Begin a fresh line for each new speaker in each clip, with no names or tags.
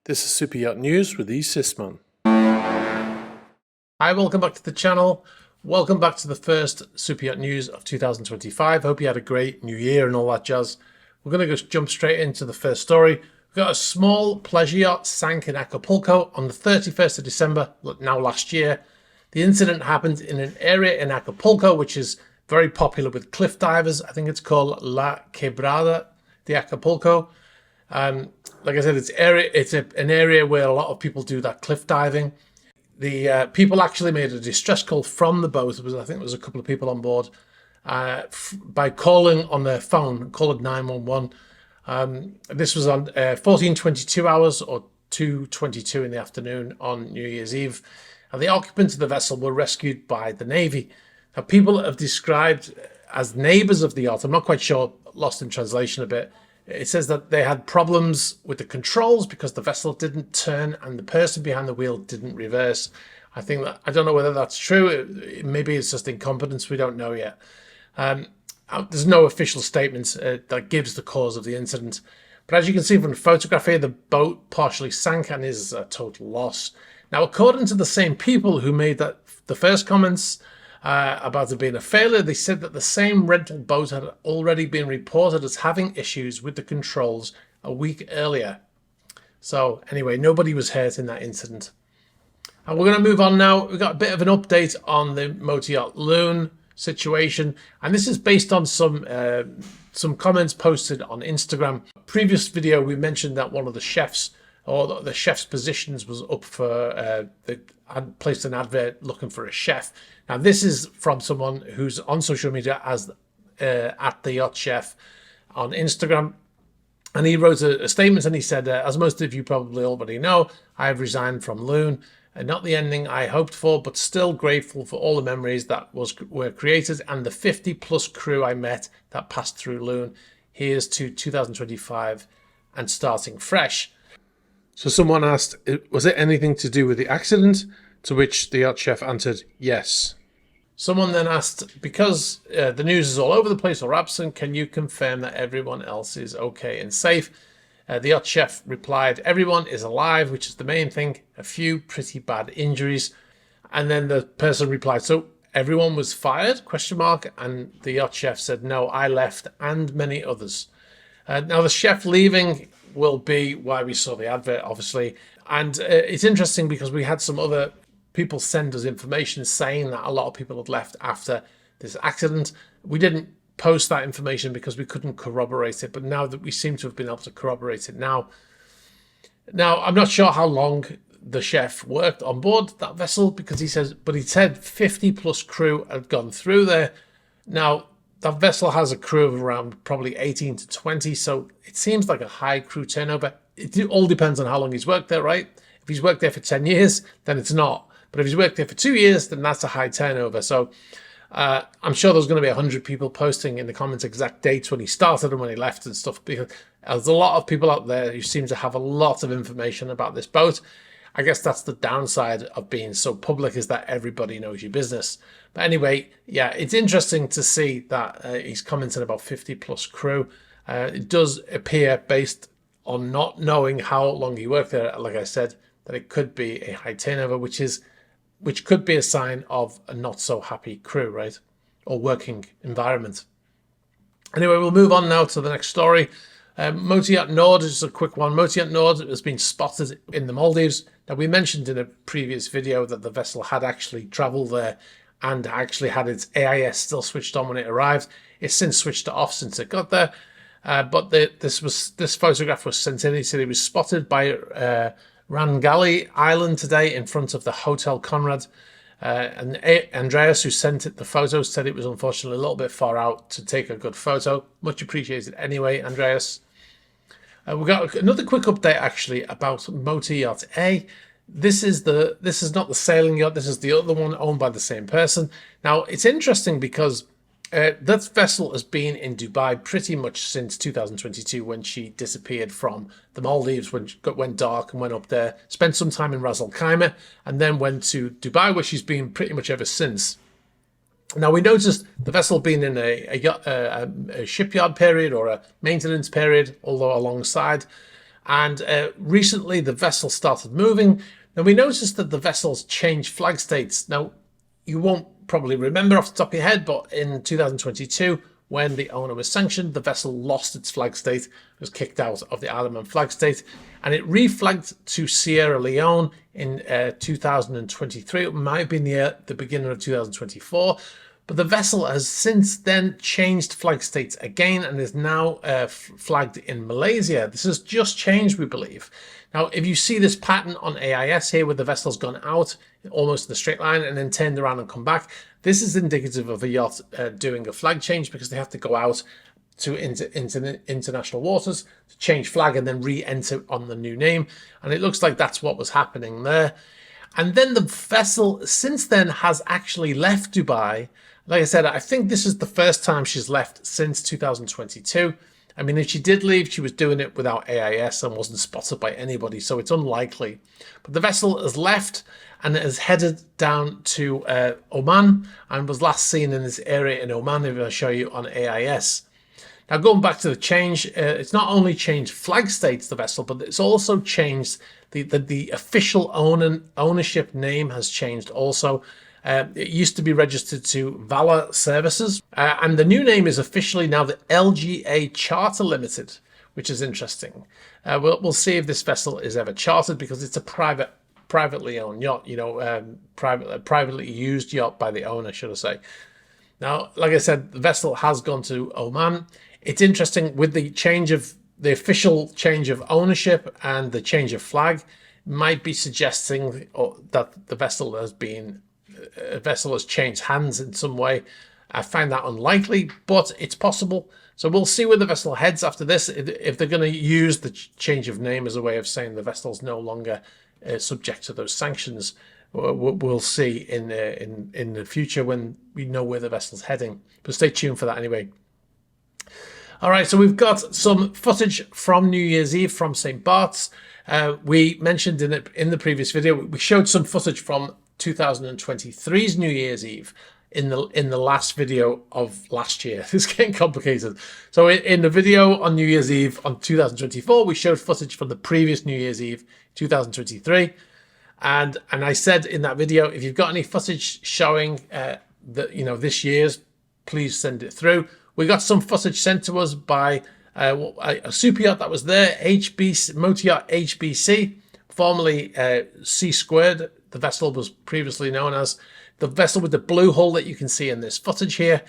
This is Super Yacht News with E. Sisman.
Hi, welcome back to the channel. Welcome back to the first Super Yacht News of 2025. Hope you had a great new year and all that jazz. We're going to just jump straight into the first story. We've got a small pleasure yacht sank in Acapulco on the 31st of December, now last year. The incident happened in an area in Acapulco, which is very popular with cliff divers. I think it's called La Quebrada de Acapulco. Like I said, it's an area where a lot of people do that cliff diving. The people actually made a distress call from the boat. I think there was a couple of people on board by calling on their phone, called 911. This was on 14:22 hours or 2:22 in the afternoon on New Year's Eve. And the occupants of the vessel were rescued by the Navy. Now, people have described as neighbours of the yacht. I'm not quite sure, lost in translation a bit. It says that they had problems with the controls because the vessel didn't turn and the person behind the wheel didn't reverse. I don't know whether that's true. Maybe it's just incompetence. We don't know yet. There's no official statements that gives the cause of the incident. But as you can see from the photograph here, the boat partially sank and is a total loss. Now, according to the same people who made the first comments about it being a failure, they said that the same rental boat had already been reported as having issues with the controls a week earlier. So anyway, nobody was hurt in that incident. And we're going to move on now. We've got a bit of an update on the motor yacht Loon situation, and this is based on some comments posted on Instagram. Previous video, we mentioned that one of the chefs, or the chef's positions, was up for had placed an advert looking for a chef. Now, this is from someone who's on social media as at the Yacht Chef on Instagram. And he wrote a statement and he said, as most of you probably already know, I have resigned from Loon. Not the ending I hoped for, but still grateful for all the memories that were created and the 50 plus crew I met that passed through Loon. Here's to 2025 and starting fresh.
So someone asked, was it anything to do with the accident? To which the Yacht Chef answered, yes.
Someone then asked, because the news is all over the place or absent, can you confirm that everyone else is okay and safe? The Yacht Chef replied, everyone is alive, which is the main thing. A few pretty bad injuries. And then the person replied, so everyone was fired? ? And the Yacht Chef said, no, I left and many others. Now the chef leaving will be why we saw the advert, obviously. And it's interesting because we had some other people send us information saying that a lot of people had left after this accident. We didn't post that information because we couldn't corroborate it, but now that we seem to have been able to corroborate it now. Now, I'm not sure how long the chef worked on board that vessel because he said 50 plus crew had gone through there. Now, that vessel has a crew of around probably 18 to 20, so it seems like a high crew turnover. It all depends on how long he's worked there, right? If he's worked there for 10 years, then it's not. But if he's worked there for 2 years, then that's a high turnover. So I'm sure there's going to be 100 people posting in the comments exact dates when he started and when he left and stuff, because there's a lot of people out there who seem to have a lot of information about this boat. I guess that's the downside of being so public, is that everybody knows your business. But anyway, yeah, it's interesting to see that he's commented about 50 plus crew. It does appear, based on not knowing how long he worked there, like I said, that it could be a high turnover, which could be a sign of a not so happy crew, right? Or working environment. Anyway, we'll move on now to the next story. Motor Yacht Nord is a quick one. Motor Yacht Nord has been spotted in the Maldives. Now, we mentioned in a previous video that the vessel had actually travelled there and actually had its AIS still switched on when it arrived. It's since switched it off since it got there. But this photograph was sent in. He said it was spotted by Rangali Island today in front of the Hotel Conrad. And Andreas, who sent it the photos, said it was unfortunately a little bit far out to take a good photo. Much appreciated anyway, Andreas. We've got another quick update actually about Motor Yacht A. This is not the sailing yacht. This is the other one owned by the same person. Now, it's interesting because that vessel has been in Dubai pretty much since 2022, when she disappeared from the Maldives, when it went dark and went up there, spent some time in Ras Al Khaimah, and then went to Dubai, where she's been pretty much ever since. Now, we noticed the vessel being in a shipyard period or a maintenance period, although alongside. And recently the vessel started moving. Now we noticed that the vessel's changed flag states. Now you won't probably remember off the top of your head, but in 2022, when the owner was sanctioned, the vessel lost its flag state, was kicked out of the Isle of Man flag state, and it reflagged to Sierra Leone in 2023. It might have been the beginning of 2024. But the vessel has since then changed flag states again and is now flagged in Malaysia. This has just changed, we believe. Now, if you see this pattern on AIS here where the vessel's gone out almost in a straight line and then turned around and come back, this is indicative of a yacht doing a flag change because they have to go out to international waters to change flag and then re-enter on the new name. And it looks like that's what was happening there. And then the vessel since then has actually left Dubai. Like I said, I think this is the first time she's left since 2022. I mean, if she did leave, she was doing it without AIS and wasn't spotted by anybody, so it's unlikely. But the vessel has left and has headed down to Oman and was last seen in this area in Oman, if I show you on AIS. Now, going back to the change, it's not only changed flag states, the vessel, but it's also changed the official ownership name has changed also. It used to be registered to Valor Services, and the new name is officially now the LGA Charter Limited, which is interesting. We'll see if this vessel is ever chartered because it's a privately owned yacht, privately used yacht by the owner, should I say. Now, like I said, the vessel has gone to Oman. It's interesting with the official change of ownership and the change of flag might be suggesting that the vessel has changed hands in some way. I find that unlikely, but it's possible. So we'll see where the vessel heads after this. If they're going to use the change of name as a way of saying the vessel's no longer subject to those sanctions, we'll see in the future when we know where the vessel's heading. But stay tuned for that anyway. All right, so we've got some footage from New Year's Eve from St Barths. We mentioned in the previous video, we showed some footage from 2023's New Year's Eve in the last video of last year. This is getting complicated. So in the video on New Year's Eve on 2024, we showed footage from the previous New Year's Eve 2023, and I said in that video, if you've got any footage showing this year's, please send it through. We got some footage sent to us by a super yacht that was there, motor yacht HBC, formerly C Squared. The vessel was previously known as the vessel with the blue hull that you can see in this footage here.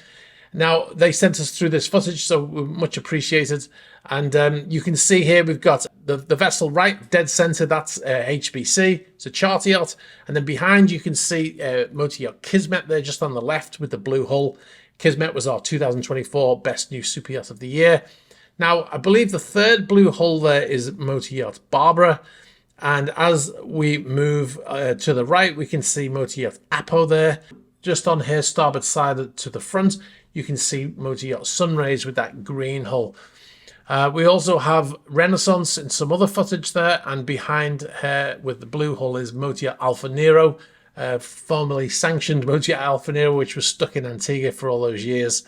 Now, they sent us through this footage, so much appreciated. And you can see here we've got the vessel right dead center. That's HBC. It's a charter yacht. And then behind you can see motor yacht Kismet there just on the left with the blue hull. Kismet was our 2024 Best New Super Yacht of the Year. Now, I believe the third blue hull there is motor yacht Barbara. And as we move to the right, we can see motor yacht Apo there. Just on here, starboard side to the front, you can see motor yacht Sunrays with that green hull. We also have Renaissance and some other footage there. And behind her with the blue hull is motor yacht Alfa Nero, formerly sanctioned motor yacht Alfa Nero, which was stuck in Antigua for all those years.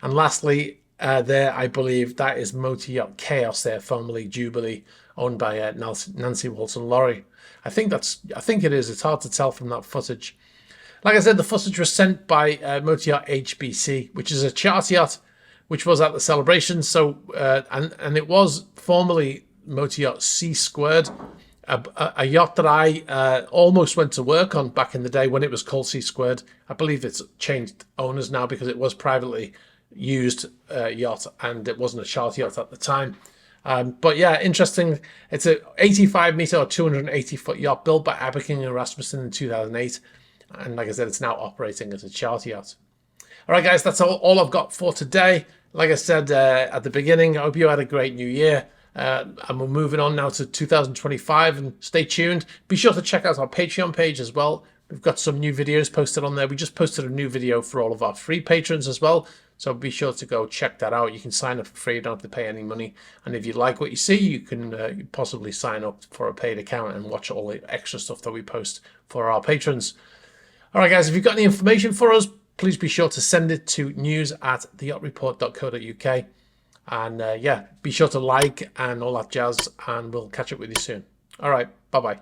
And lastly, there, I believe that is motor yacht Chaos there, formerly Jubilee, owned by Nancy Walton Laurie. I think it is. It's hard to tell from that footage. Like I said, the footage was sent by motor yacht HBC, which is a charter yacht, which was at the celebration. So and it was formerly motor yacht C Squared, a yacht that I almost went to work on back in the day when it was called C Squared. I believe it's changed owners now because it was privately used yacht and it wasn't a charter yacht at the time. But yeah, interesting. It's a 85 meter or 280 foot yacht built by Aberking and Rasmussen in 2008. And like I said, it's now operating as a charter yacht. All right, guys, that's all I've got for today. Like I said at the beginning, I hope you had a great new year. And we're moving on now to 2025, and stay tuned. Be sure to check out our Patreon page as well. We've got some new videos posted on there. We just posted a new video for all of our free patrons as well. So be sure to go check that out. You can sign up for free. You don't have to pay any money. And if you like what you see, you can possibly sign up for a paid account and watch all the extra stuff that we post for our patrons. All right, guys, if you've got any information for us, please be sure to send it to news@theyachtReport.co.uk. And yeah, be sure to like and all that jazz, and we'll catch up with you soon. All right, bye-bye.